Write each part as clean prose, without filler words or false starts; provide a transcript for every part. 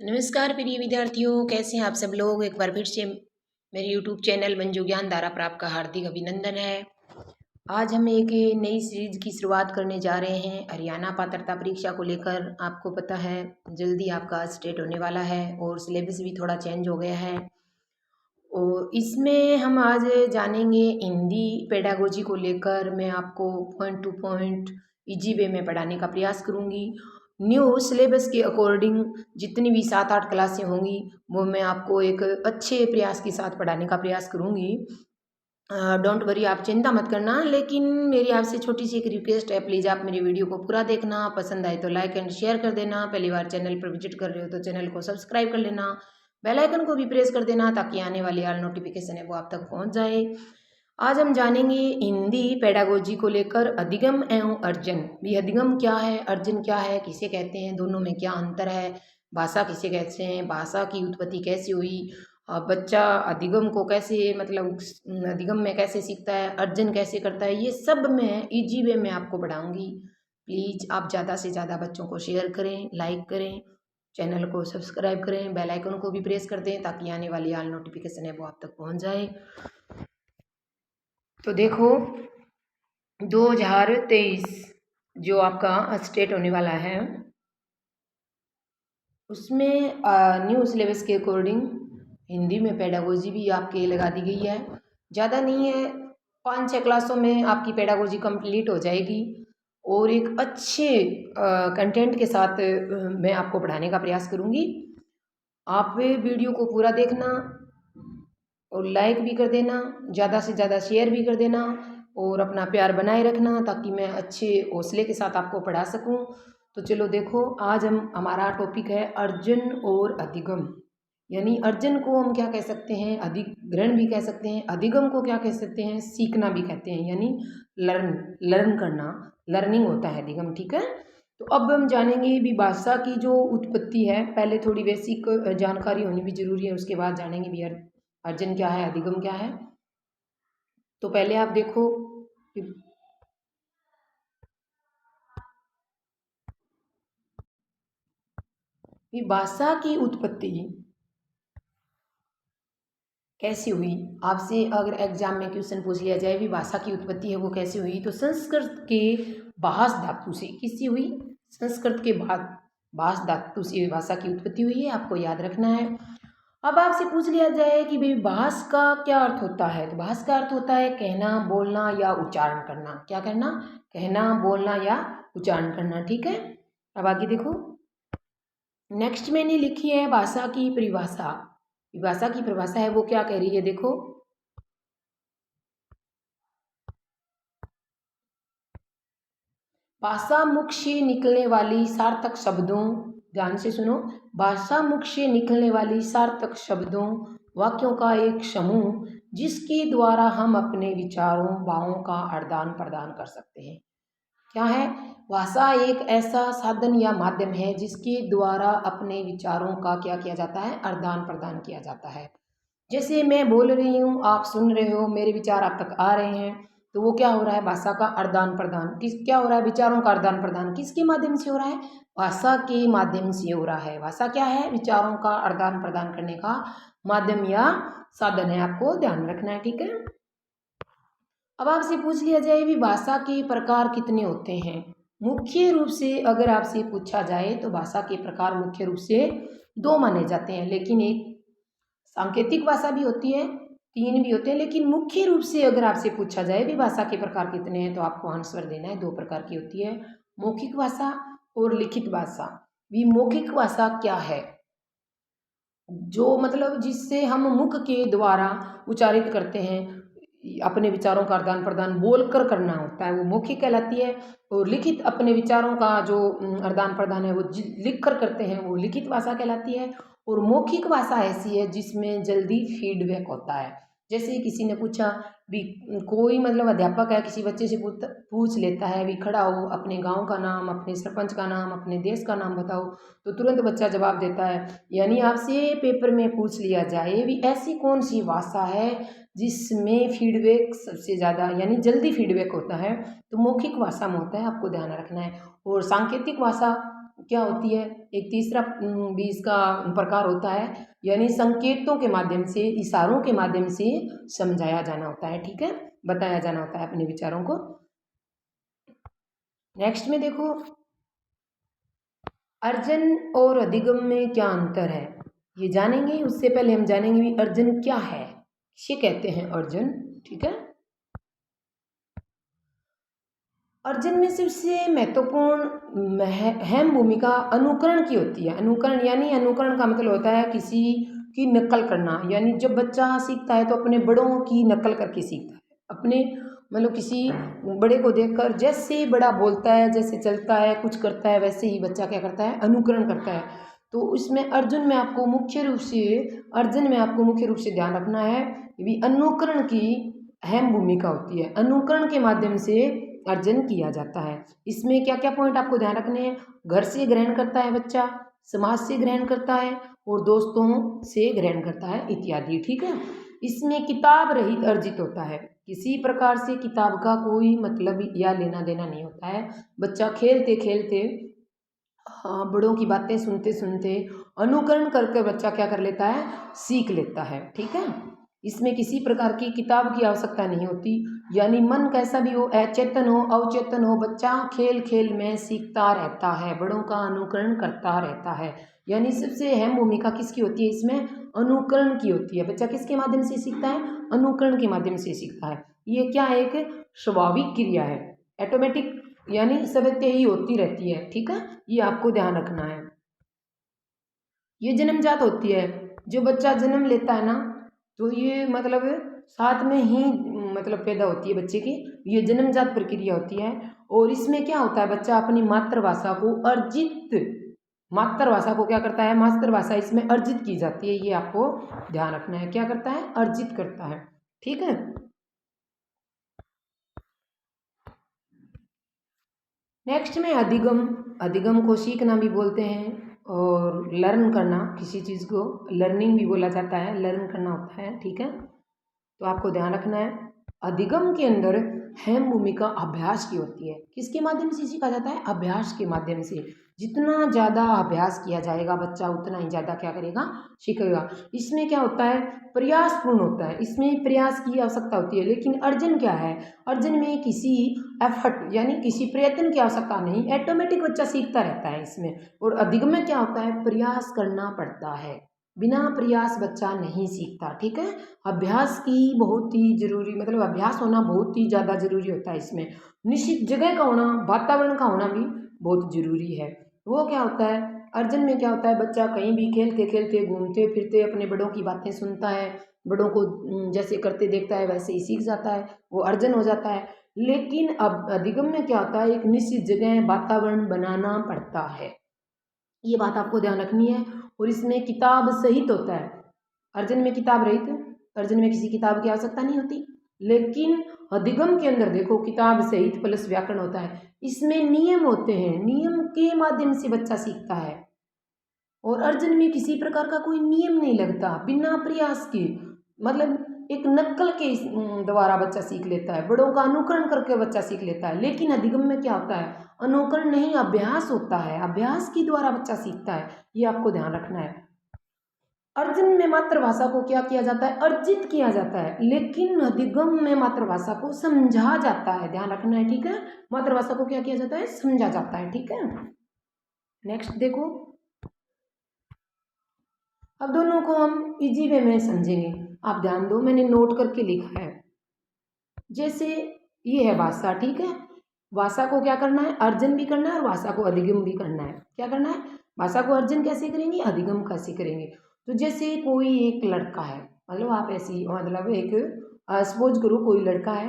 नमस्कार प्रिय विद्यार्थियों, कैसे हैं आप सब लोग। एक बार फिर से मेरे यूट्यूब चैनल मंजू ज्ञान धारा पर आपका हार्दिक अभिनंदन है। आज हम एक नई सीरीज की शुरुआत करने जा रहे हैं हरियाणा पात्रता परीक्षा को लेकर। आपको पता है जल्दी आपका स्टेट होने वाला है और सिलेबस भी थोड़ा चेंज हो गया है। और इसमें हम आज जानेंगे हिंदी पेडागोजी को लेकर। मैं आपको point two point easy way में पढ़ाने का प्रयास करूंगी। न्यू सिलेबस के अकॉर्डिंग जितनी भी 7-8 क्लासें होंगी वो मैं आपको एक अच्छे प्रयास के साथ पढ़ाने का प्रयास करूंगी। डोंट वरी, आप चिंता मत करना। लेकिन मेरी आपसे छोटी सी एक रिक्वेस्ट है, प्लीज़ आप मेरी वीडियो को पूरा देखना, पसंद आए तो लाइक एंड शेयर कर देना। पहली बार चैनल पर विजिट कर रहे हो तो चैनल को सब्सक्राइब कर लेना, बेल आइकन को भी प्रेस कर देना ताकि आने वाली हर नोटिफिकेशन है वो आप तक पहुंच जाए। आज हम जानेंगे हिंदी पेडागोजी को लेकर अधिगम एवं अर्जन। भी अधिगम क्या है, अर्जन क्या है, किसे कहते हैं, दोनों में क्या अंतर है, भाषा किसे कहते हैं, भाषा की उत्पत्ति कैसे हुई, बच्चा अधिगम को कैसे मतलब अधिगम में कैसे सीखता है, अर्जन कैसे करता है, ये सब मैं इजी वे में आपको पढ़ाऊंगी। प्लीज़ आप ज़्यादा से ज़्यादा बच्चों को शेयर करें, लाइक करें, चैनल को सब्सक्राइब करें, बेल आइकन को भी प्रेस कर दें ताकि आने वाली ऑल नोटिफिकेशन है वो आप तक पहुंच जाए। तो देखो, 2023 जो आपका स्टेट होने वाला है उसमें न्यू सिलेबस के अकॉर्डिंग हिंदी में पेडागोजी भी आपके लगा दी गई है। ज़्यादा नहीं है, 5-6 क्लासों में आपकी पेडागोजी कंप्लीट हो जाएगी और एक अच्छे कंटेंट के साथ मैं आपको पढ़ाने का प्रयास करूँगी। आप वीडियो को पूरा देखना और लाइक भी कर देना, ज़्यादा से ज़्यादा शेयर भी कर देना और अपना प्यार बनाए रखना ताकि मैं अच्छे हौसले के साथ आपको पढ़ा सकूं। तो चलो देखो, आज हमारा टॉपिक है अर्जन और अधिगम। यानी अर्जन को हम क्या कह सकते हैं, अधिग्रहण भी कह सकते हैं। अधिगम को क्या कह सकते हैं, सीखना भी कहते हैं, यानी लर्न करना, लर्निंग होता है अधिगम। ठीक है, तो अब हम जानेंगे भी भाषा की जो उत्पत्ति है। पहले थोड़ी बेसिक जानकारी होनी भी जरूरी है, उसके बाद जानेंगे भी अर्जन क्या है, अधिगम क्या है। तो पहले आप देखो कि भाषा की उत्पत्ति कैसे हुई। आपसे अगर एग्जाम में क्वेश्चन पूछ लिया जाए भी भाषा की उत्पत्ति है वो कैसे हुई, तो संस्कृत के भाष धातु से किससे हुई, संस्कृत के भाष धातु से भाषा की उत्पत्ति हुई है, आपको याद रखना है। अब आपसे पूछ लिया जाए कि भाई भाष का क्या अर्थ होता है, तो भाष का अर्थ होता है कहना, बोलना या उच्चारण करना। क्या करना, कहना, बोलना या उच्चारण करना। ठीक है, अब आगे देखो, नेक्स्ट मैंने लिखी है भाषा की परिभाषा। भाषा की परिभाषा है वो क्या कह रही है, देखो, भाषा मुख से निकलने वाली सार्थक शब्दों, ध्यान से सुनो, भाषा मुख से निकलने वाली सार्थक शब्दों, वाक्यों का एक समूह जिसके द्वारा हम अपने विचारों, भावों का आदान प्रदान कर सकते हैं। क्या है, भाषा एक ऐसा साधन या माध्यम है जिसके द्वारा अपने विचारों का क्या किया जाता है, आदान प्रदान किया जाता है। जैसे मैं बोल रही हूँ, आप सुन रहे हो, मेरे विचार आप तक आ रहे हैं, तो वो क्या हो रहा है, भाषा का आदान प्रदान। किस क्या हो रहा है, विचारों का आदान प्रदान किसके माध्यम से हो रहा है, भाषा के माध्यम से हो रहा है। भाषा क्या है, विचारों का आदान प्रदान करने का माध्यम या साधन है, आपको ध्यान रखना है। ठीक है, अब आपसे पूछ लिया जाए भी भाषा के प्रकार कितने होते हैं। मुख्य रूप से अगर आपसे पूछा जाए तो भाषा के प्रकार मुख्य रूप से 2 माने जाते हैं, लेकिन एक सांकेतिक भाषा भी होती है, 3 भी होते हैं, लेकिन मुख्य रूप से अगर आपसे पूछा जाए भी भाषा के प्रकार कितने हैं तो आपको आंसर देना है 2 प्रकार की होती है, मौखिक भाषा और लिखित भाषा। भी मौखिक भाषा क्या है, जो मतलब जिससे हम मुख के द्वारा उच्चारित करते हैं, अपने विचारों का आदान प्रदान बोलकर करना होता है, वो मौखिक कहलाती है। और लिखित अपने विचारों का जो आदान प्रदान है वो लिख कर करते हैं, वो लिखित भाषा कहलाती है। और मौखिक भाषा ऐसी है जिसमें जल्दी फीडबैक होता है। जैसे किसी ने पूछा भी, कोई मतलब अध्यापक है किसी बच्चे से पूछ लेता है भी, खड़ा हो, अपने गांव का नाम, अपने सरपंच का नाम, अपने देश का नाम बताओ, तो तुरंत बच्चा जवाब देता है। यानी आपसे पेपर में पूछ लिया जाए भी ऐसी कौन सी भाषा है जिसमें फीडबैक सबसे ज़्यादा यानी जल्दी फीडबैक होता है, तो मौखिक भाषा में होता है, आपको ध्यान रखना है। और सांकेतिक भाषा क्या होती है, एक तीसरा भी इसका प्रकार होता है, यानी संकेतों के माध्यम से, इशारों के माध्यम से समझाया जाना होता है, ठीक है, बताया जाना होता है अपने विचारों को। नेक्स्ट में देखो, अर्जन और अधिगम में क्या अंतर है, ये जानेंगे। उससे पहले हम जानेंगे भी अर्जन क्या है, किसे कहते हैं अर्जन, ठीक है। अर्जन में सबसे महत्वपूर्ण अहम भूमिका अनुकरण की होती है। अनुकरण यानी, अनुकरण का मतलब होता है किसी की नकल करना, यानी जब बच्चा सीखता है तो अपने बड़ों की नकल करके सीखता है, अपने मतलब किसी बड़े को देखकर, जैसे बड़ा बोलता है, जैसे चलता है, कुछ करता है, वैसे ही बच्चा क्या करता है, अनुकरण करता है। तो इसमें अर्जुन में आपको मुख्य रूप से, अर्जुन में आपको मुख्य रूप से ध्यान रखना है भी अनुकरण की अहम भूमिका होती है। अनुकरण के माध्यम से अर्जन किया जाता है। इसमें क्या क्या पॉइंट आपको ध्यान रखने हैं, घर से ग्रहण करता है बच्चा, समाज से ग्रहण करता है, और दोस्तों से ग्रहण करता है इत्यादि, ठीक है। इसमें किताब रहित अर्जित होता है, किसी प्रकार से किताब का कोई मतलब या लेना देना नहीं होता है। बच्चा खेलते खेलते, हाँ, बड़ों की बातें सुनते सुनते अनुकरण करके बच्चा क्या कर लेता है, सीख लेता है, ठीक है। इसमें किसी प्रकार की किताब की आवश्यकता नहीं होती, यानी मन कैसा भी हो, अचेतन हो अवचेतन हो, बच्चा खेल खेल में सीखता रहता है, बड़ों का अनुकरण करता रहता है। यानी सबसे अहम भूमिका किसकी होती है इसमें, अनुकरण की होती है। बच्चा किसके माध्यम से सीखता है, अनुकरण के माध्यम से सीखता है। ये क्या है, एक स्वाभाविक क्रिया है, ऑटोमेटिक, यानी सवैते ही होती रहती है, ठीक है, ये आपको ध्यान रखना है। ये जन्मजात होती है, जो बच्चा जन्म लेता है ना, तो ये मतलब साथ में ही मतलब पैदा होती है बच्चे की, ये जन्मजात प्रक्रिया होती है। और इसमें क्या होता है, बच्चा अपनी मातृभाषा को अर्जित, मातृभाषा को क्या करता है, मातृभाषा इसमें अर्जित की जाती है, ये आपको ध्यान रखना है, क्या करता है, अर्जित करता है, ठीक है। नेक्स्ट में अधिगम, अधिगम को सीखना भी बोलते हैं, और लर्न करना, किसी चीज़ को लर्निंग भी बोला जाता है, लर्न करना होता है, ठीक है। तो आपको ध्यान रखना है, अधिगम के अंदर अहम भूमिका अभ्यास की होती है। किसके माध्यम से सीखा जाता है, अभ्यास के माध्यम से। जितना ज़्यादा अभ्यास किया जाएगा बच्चा उतना ही ज़्यादा क्या करेगा, सीखेगा। इसमें क्या होता है, प्रयासपूर्ण होता है, इसमें प्रयास की आवश्यकता होती है। लेकिन अर्जन क्या है, अर्जन में किसी एफर्ट यानी किसी प्रयत्न की आवश्यकता नहीं, ऑटोमेटिक बच्चा सीखता रहता है इसमें। और अधिगम में क्या होता है, प्रयास करना पड़ता है, बिना प्रयास बच्चा नहीं सीखता, ठीक है। अभ्यास की बहुत ही जरूरी, मतलब अभ्यास होना बहुत ही ज़्यादा जरूरी होता है इसमें। निश्चित जगह का होना, वातावरण का होना भी बहुत जरूरी है। वो क्या होता है, अर्जन में क्या होता है, बच्चा कहीं भी खेलते खेलते, घूमते फिरते अपने बड़ों की बातें सुनता है, बड़ों को जैसे करते देखता है वैसे ही सीख जाता है, वो अर्जन हो जाता है। लेकिन अब अधिगम में क्या होता है, एक निश्चित जगह वातावरण बनाना पड़ता है, ये बात आपको ध्यान रखनी है। और इसमें किताब सहित होता है, अर्जन में किताब रहित, अर्जन में किसी किताब की आवश्यकता नहीं होती। लेकिन अधिगम के अंदर देखो, किताब सहित प्लस व्याकरण होता है, इसमें नियम होते हैं, नियम के माध्यम से बच्चा सीखता है। और अर्जन में किसी प्रकार का कोई नियम नहीं लगता, बिना प्रयास के, मतलब एक नक्कल के द्वारा बच्चा सीख लेता है, बड़ों का अनुकरण करके बच्चा सीख लेता है। लेकिन अधिगम में क्या होता है, अनुकरण नहीं, अभ्यास होता है, अभ्यास के द्वारा बच्चा सीखता है, ये आपको ध्यान रखना है। अर्जन में मातृभाषा को क्या किया जाता है, अर्जित किया जाता है, लेकिन अधिगम में मातृभाषा को समझा जाता है, ध्यान रखना है, ठीक है। मातृभाषा को क्या किया जाता है, समझा जाता है, ठीक है। नेक्स्ट देखो, अब दोनों को हम इजी वे में समझेंगे, आप ध्यान दो, मैंने नोट करके लिखा है। जैसे ये है भाषा, ठीक है, भाषा को क्या करना है, अर्जन भी करना है, और भाषा को अधिगम भी करना है। क्या करना है, भाषा को अर्जन कैसे करेंगे, अधिगम कैसे करेंगे। तो जैसे कोई एक लड़का है, मतलब आप ऐसी, मतलब एक सपोज करो कोई लड़का है,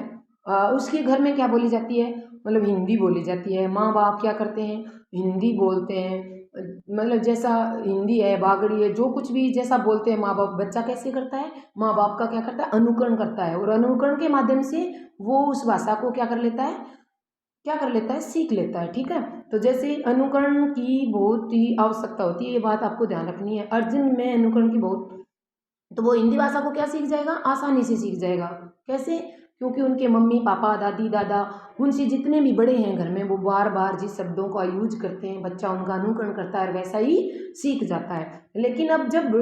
उसके घर में क्या बोली जाती है, मतलब हिंदी बोली जाती है, माँ बाप क्या करते हैं, हिंदी बोलते हैं, मतलब जैसा हिंदी है, बागड़ी है, जो कुछ भी जैसा बोलते हैं माँ बाप, बच्चा कैसे करता है, माँ बाप का क्या करता है, अनुकरण करता है, और अनुकरण के माध्यम से वो उस भाषा को क्या कर लेता है, क्या कर लेता है, सीख लेता है, ठीक है। तो जैसे अनुकरण की बहुत ही आवश्यकता होती है, ये बात आपको ध्यान रखनी है। अर्जुन में अनुकरण की बहुत, तो वो हिंदी भाषा को क्या सीख जाएगा, आसानी से सीख जाएगा। कैसे, क्योंकि उनके मम्मी पापा दादी दादा उनसे जितने भी बड़े हैं घर में वो बार बार जिस शब्दों का यूज करते हैं बच्चा उनका अनुकरण करता है और वैसा ही सीख जाता है। लेकिन अब जब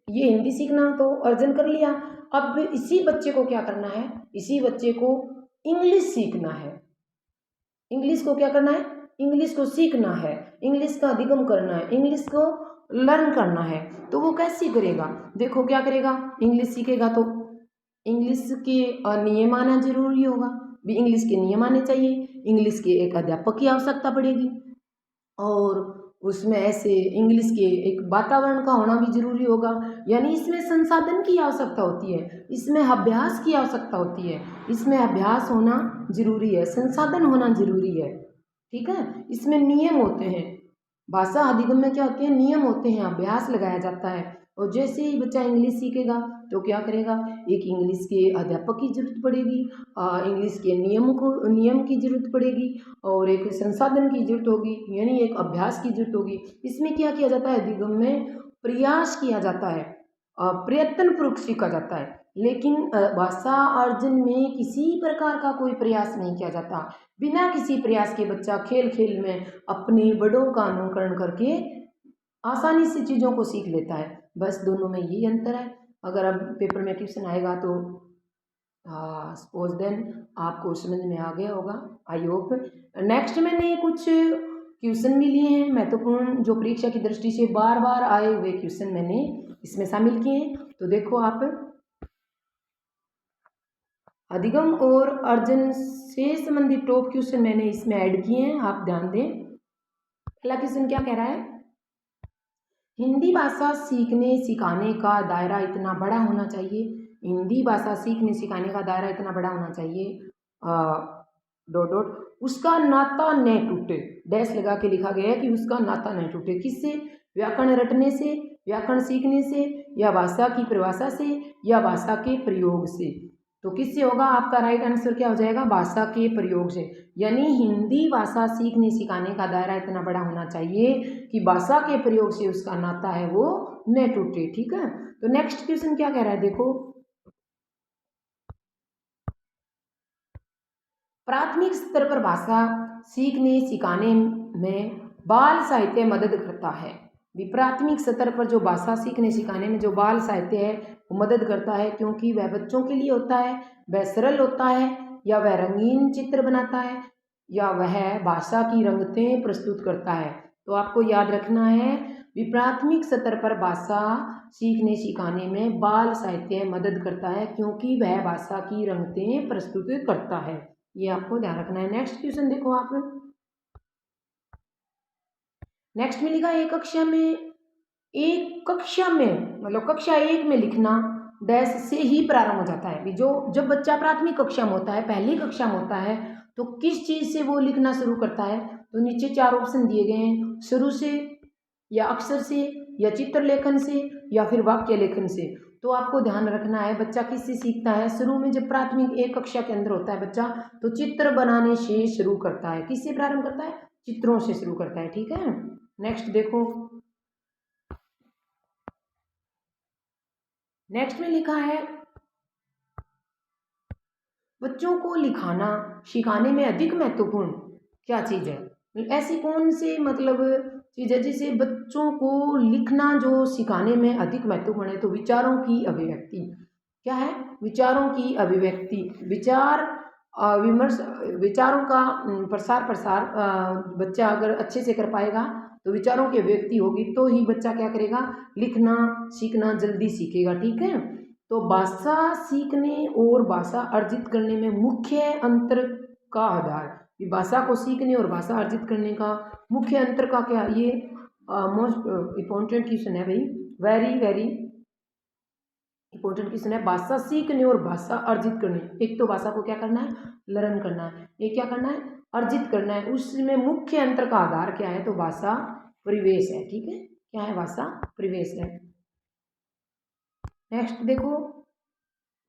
ये हिंदी सीखना तो अर्जन कर लिया, अब इसी बच्चे को क्या करना है, इसी बच्चे को इंग्लिश सीखना है। इंग्लिश को क्या करना है, इंग्लिश को सीखना है, इंग्लिश का अधिगम करना है, इंग्लिश को लर्न करना है। तो वो कैसे करेगा, देखो क्या करेगा, इंग्लिश सीखेगा तो इंग्लिश के नियम आना जरूरी होगा, भी इंग्लिश के नियम आने चाहिए, इंग्लिश के एक अध्यापक की आवश्यकता पड़ेगी और उसमें ऐसे इंग्लिश के एक वातावरण का होना भी जरूरी होगा। यानी इसमें संसाधन की आवश्यकता होती है, इसमें अभ्यास की आवश्यकता होती है, इसमें अभ्यास होना जरूरी है, संसाधन होना जरूरी है, ठीक है। इसमें नियम होते हैं, भाषा अधिगम में क्या होते हैं, नियम होते हैं, अभ्यास लगाया जाता है। और जैसे ही बच्चा इंग्लिश सीखेगा तो क्या करेगा, एक इंग्लिश के अध्यापक की जरूरत पड़ेगी, इंग्लिश के नियम की जरूरत पड़ेगी और एक संसाधन की जरूरत होगी, यानी एक अभ्यास की जरूरत होगी। इसमें क्या किया जाता है, अधिगम में प्रयास किया जाता है, प्रयत्न पूर्वक सीखा जाता है। लेकिन भाषा अर्जन में किसी प्रकार का कोई प्रयास नहीं किया जाता, बिना किसी प्रयास के बच्चा खेल खेल में अपने बड़ों का अनुकरण करके आसानी से चीज़ों को सीख लेता है। बस दोनों में यही अंतर है। अगर अब पेपर में क्वेश्चन आएगा तो सपोज देन आपको समझ में आ गया होगा, आई होप। नेक्स्ट मैंने कुछ क्वेश्चन भी लिए हैं महत्वपूर्ण, जो परीक्षा की दृष्टि से बार बार आए हुए क्वेश्चन मैंने इसमें शामिल किए हैं। तो देखो आप, अधिगम और अर्जन से संबंधित टॉप क्वेश्चन मैंने इसमें ऐड किए हैं, आप ध्यान दें। पहला क्वेश्चन क्या कह रहा है, हिंदी भाषा सीखने सिखाने का दायरा इतना बड़ा होना चाहिए, हिंदी भाषा सीखने सिखाने का दायरा इतना बड़ा होना चाहिए डॉट डॉट उसका नाता न टूटे, डैश लगा के लिखा गया है कि उसका नाता न टूटे, किससे, व्याकरण रटने से, व्याकरण सीखने से, या भाषा की परिभाषा से, या भाषा के प्रयोग से। तो किससे होगा, आपका राइट आंसर क्या हो जाएगा, भाषा के प्रयोग से। यानी हिंदी भाषा सीखने सिखाने का दायरा इतना बड़ा होना चाहिए कि भाषा के प्रयोग से उसका नाता है वो न टूटे, ठीक है। तो नेक्स्ट क्वेश्चन क्या कह रहा है, देखो, प्राथमिक स्तर पर भाषा सीखने सिखाने में बाल साहित्य मदद करता है। प्राथमिक स्तर पर जो भाषा सीखने सिखाने में जो बाल साहित्य है वो मदद करता है, क्योंकि वह बच्चों के लिए होता है, वह सरल होता है, या वह रंगीन चित्र बनाता है, या वह भाषा की रंगतें प्रस्तुत करता है। तो आपको याद रखना है, प्राथमिक स्तर पर भाषा सीखने सिखाने में बाल साहित्य मदद करता है, क्योंकि वह भाषा की रंगतें प्रस्तुत करता है, ये आपको ध्यान रखना है। नेक्स्ट क्वेश्चन देखो आप, नेक्स्ट में लिखा एक कक्षा में मतलब कक्षा 1 में लिखना डैश से ही प्रारंभ हो जाता है। जो जब बच्चा प्राथमिक कक्षा में होता है, पहली कक्षा में होता है, तो किस चीज़ से वो लिखना शुरू करता है, तो नीचे 4 ऑप्शन दिए गए हैं, शुरू से, या अक्षर से, या चित्र लेखन से, या फिर वाक्य लेखन से। तो आपको ध्यान रखना है बच्चा किससे सीखता है, शुरू में जब प्राथमिक 1 कक्षा के अंदर होता है बच्चा, तो चित्र बनाने से शुरू करता है, किससे प्रारंभ करता है, चित्रों से शुरू करता है, ठीक है। नेक्स्ट देखो, नेक्स्ट में लिखा है, बच्चों को लिखाना सिखाने में अधिक महत्वपूर्ण क्या चीज़ है, ऐसी कौन सी मतलब चीज़ है जिसे बच्चों को लिखना जो सिखाने में अधिक महत्वपूर्ण है, तो विचारों की अभिव्यक्ति। क्या है, विचारों की अभिव्यक्ति, विचार विमर्श, विचारों का प्रसार बच्चा अगर अच्छे से कर पाएगा तो विचारों की अभिव्यक्ति होगी, तो ही बच्चा क्या करेगा, लिखना सीखना जल्दी सीखेगा, ठीक है। तो भाषा सीखने और भाषा अर्जित करने में मुख्य अंतर का आधार, भाषा को सीखने और भाषा अर्जित करने का मुख्य अंतर का क्या, ये मोस्ट इम्पोर्टेंट क्वेश्चन है भाई, वेरी वेरी इंपॉर्टेंट क्वेश्चन है। भाषा सीखने और भाषा अर्जित करने, एक तो भाषा को क्या करना है, लर्न करना है, एक क्या करना है, अर्जित करना है, उसमें मुख्य अंतर का आधार क्या है, तो भाषा परिवेश है, ठीक है, क्या है, भाषा परिवेश है। नेक्स्ट देखो,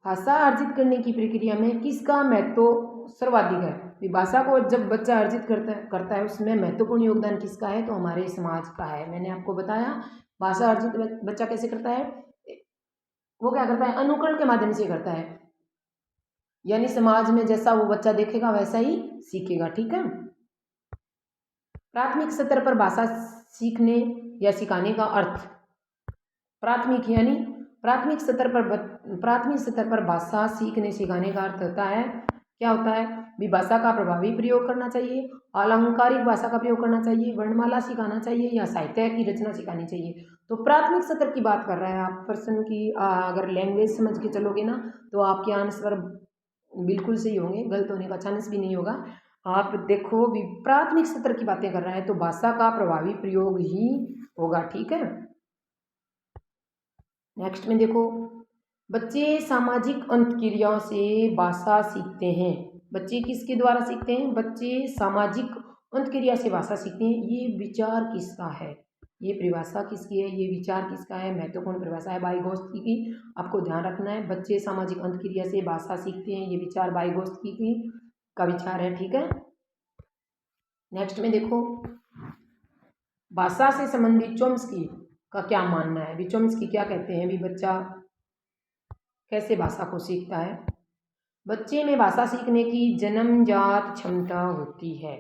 भाषा अर्जित करने की प्रक्रिया में किसका महत्व सर्वाधिक है, भाषा को जब बच्चा अर्जित करता है उसमें महत्वपूर्ण योगदान किसका है, तो हमारे समाज का है। मैंने आपको बताया भाषा अर्जित बच्चा कैसे करता है, वो क्या करता है, अनुकरण के माध्यम से करता है। यानी समाज में जैसा वो बच्चा देखेगा वैसा ही सीखेगा, ठीक है। प्राथमिक स्तर पर भाषा सीखने या सिखाने का अर्थ। प्राथमिक यानी प्राथमिक स्तर पर भाषा सीखने सिखाने का अर्थ होता है, क्या होता है भी, भाषा का प्रभावी प्रयोग करना चाहिए, अलंकारिक भाषा का प्रयोग करना चाहिए, वर्णमाला सिखाना चाहिए या साहित्य की रचना सिखानी चाहिए। तो प्राथमिक स्तर की बात कर रहा है आप पर्सन की, अगर लैंग्वेज समझ के चलोगे ना तो आपके आंसर बिल्कुल सही होंगे, गलत होने का चांस भी नहीं होगा। आप देखो भी प्राथमिक स्तर की बातें कर रहा है तो भाषा का प्रभावी प्रयोग ही होगा, ठीक है। नेक्स्ट में देखो, बच्चे सामाजिक अंतक्रियाओं से भाषा सीखते हैं। बच्चे किसके द्वारा सीखते हैं? बच्चे सामाजिक अंतक्रिया से भाषा सीखते हैं। ये विचार किसका है? ये परिभाषा किसकी है? ये विचार किसका है? महत्वपूर्ण परिभाषा है वाइगोत्स्की की, आपको ध्यान रखना है। बच्चे सामाजिक अंतक्रिया से भाषा सीखते हैं, ये विचार वाइगोत्स्की की का विचार है, ठीक है। नेक्स्ट में देखो, भाषा से संबंधित चॉम्स्की का क्या मानना है? भी चॉम्स्की क्या कहते हैं भी बच्चा कैसे भाषा को सीखता है? बच्चे में भाषा सीखने की जन्मजात क्षमता होती है।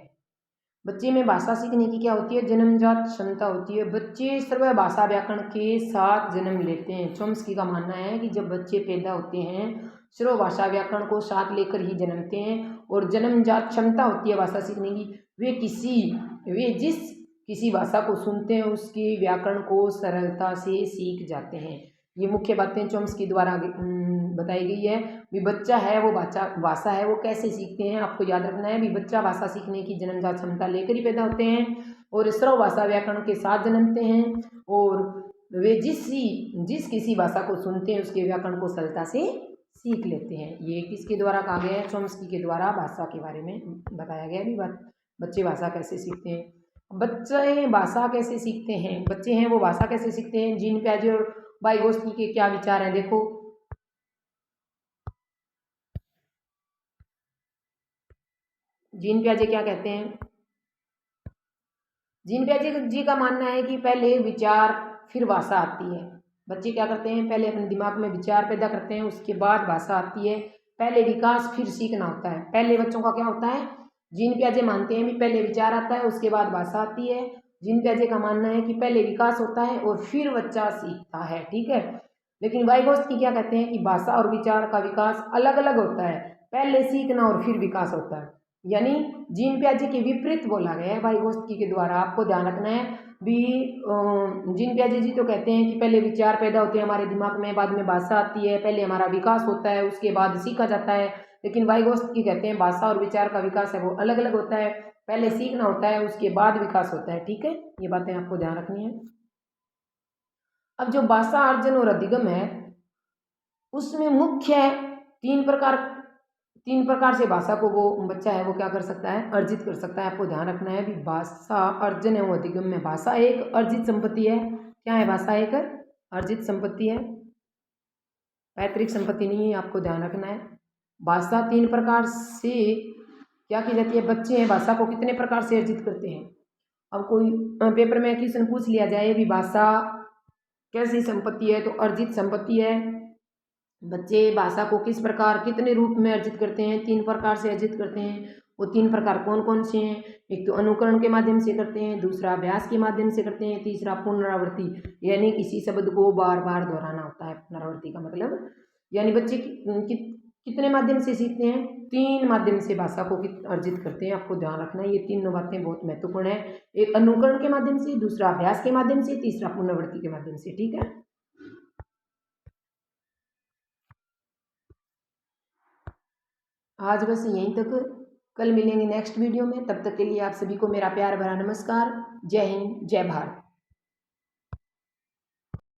बच्चे में भाषा सीखने की क्या होती है? जन्मजात क्षमता होती है। बच्चे सर्व भाषा व्याकरण के साथ जन्म लेते हैं। चॉम्स्की का मानना है कि जब बच्चे पैदा होते हैं सर्व भाषा व्याकरण को साथ लेकर ही जन्मते हैं, और जन्मजात क्षमता होती है भाषा सीखने की, वे जिस किसी भाषा को सुनते हैं उसके व्याकरण को सरलता से सीख जाते हैं। ये मुख्य बातें चॉम्स्की द्वारा बताई गई है। भी बच्चा है वो भाषा है वो कैसे सीखते हैं, आपको याद रखना है। भी बच्चा भाषा सीखने की जन्मजात क्षमता लेकर ही पैदा होते हैं और सर्व भाषा व्याकरण के साथ जन्मते हैं, और वे जिस किसी भाषा को सुनते हैं उसके व्याकरण को सरलता से सीख लेते हैं। ये किसके द्वारा कहा गया है? चॉम्स्की के द्वारा भाषा के बारे में बताया गया है। बच्चे भाषा कैसे सीखते हैं? बच्चे भाषा कैसे सीखते हैं? बच्चे हैं वो भाषा कैसे सीखते हैं? जीन पियाजे और वाइगोत्स्की के क्या विचार हैं? देखो, जीन पियाजे क्या कहते हैं? जीन पियाजे जी का मानना है कि पहले विचार फिर भाषा आती है। बच्चे क्या करते हैं? पहले अपने दिमाग में विचार पैदा करते हैं, उसके बाद भाषा आती है। पहले विकास फिर सीखना होता है। पहले बच्चों का क्या होता है? जीन पियाजे मानते हैं कि पहले विचार आता है उसके बाद भाषा आती है। जीन पियाजे का मानना है कि पहले विकास होता है और फिर बच्चा सीखता है, ठीक है। लेकिन वाइगोत्स्की क्या कहते हैं कि भाषा और विचार का विकास अलग अलग होता है, पहले सीखना और फिर विकास होता है। यानी जीन पियाजे के विपरीत बोला गया है वाइगोत्स्की के द्वारा, आपको ध्यान रखना है। भी जीन पियाजे जी तो कहते हैं कि पहले विचार पैदा होते हैं हमारे दिमाग में, बाद में भाषा आती है, पहले हमारा विकास होता है उसके बाद सीखा जाता है। लेकिन वाइगोत्स्की कहते हैं भाषा और विचार का विकास है वो अलग अलग होता है, पहले सीखना होता है उसके बाद विकास होता है, ठीक है। ये बातें आपको ध्यान रखनी है। अब जो भाषा अर्जन और अधिगम है उसमें मुख्य तीन प्रकार से भाषा को वो बच्चा है वो क्या कर सकता है? अर्जित कर सकता है। आपको ध्यान रखना है भी भाषा अर्जन है वो अधिगम में। भाषा एक अर्जित संपत्ति है। क्या है? भाषा एक अर्जित संपत्ति है, पैतृक संपत्ति नहीं है, आपको ध्यान रखना है। भाषा तीन प्रकार से क्या की जाती है? बच्चे हैं भाषा को कितने प्रकार से अर्जित करते हैं? अब कोई पेपर में क्वेश्चन पूछ लिया जाए भी भाषा कैसी संपत्ति है, तो अर्जित संपत्ति है। बच्चे भाषा को किस प्रकार कितने रूप में अर्जित करते हैं? तीन प्रकार से अर्जित करते हैं। वो तीन प्रकार कौन कौन से हैं? एक तो अनुकरण के माध्यम से करते हैं, दूसरा अभ्यास के माध्यम से करते हैं, तीसरा पुनरावृत्ति, यानी किसी शब्द को बार बार दोहराना होता है। पुनरावृत्ति का मतलब यानी बच्चे कितने माध्यम से सीखते हैं? तीन माध्यम से भाषा को अर्जित करते हैं। आपको ध्यान रखना है ये तीनों बातें बहुत महत्वपूर्ण है। एक अनुकरण के माध्यम से, दूसरा अभ्यास के माध्यम से, तीसरा पुनरावृत्ति के माध्यम से, ठीक है। आज बस यहीं तक, कल मिलेंगे नेक्स्ट वीडियो में। तब तक के लिए आप सभी को मेरा प्यार भरा नमस्कार। जय हिंद, जय भारत।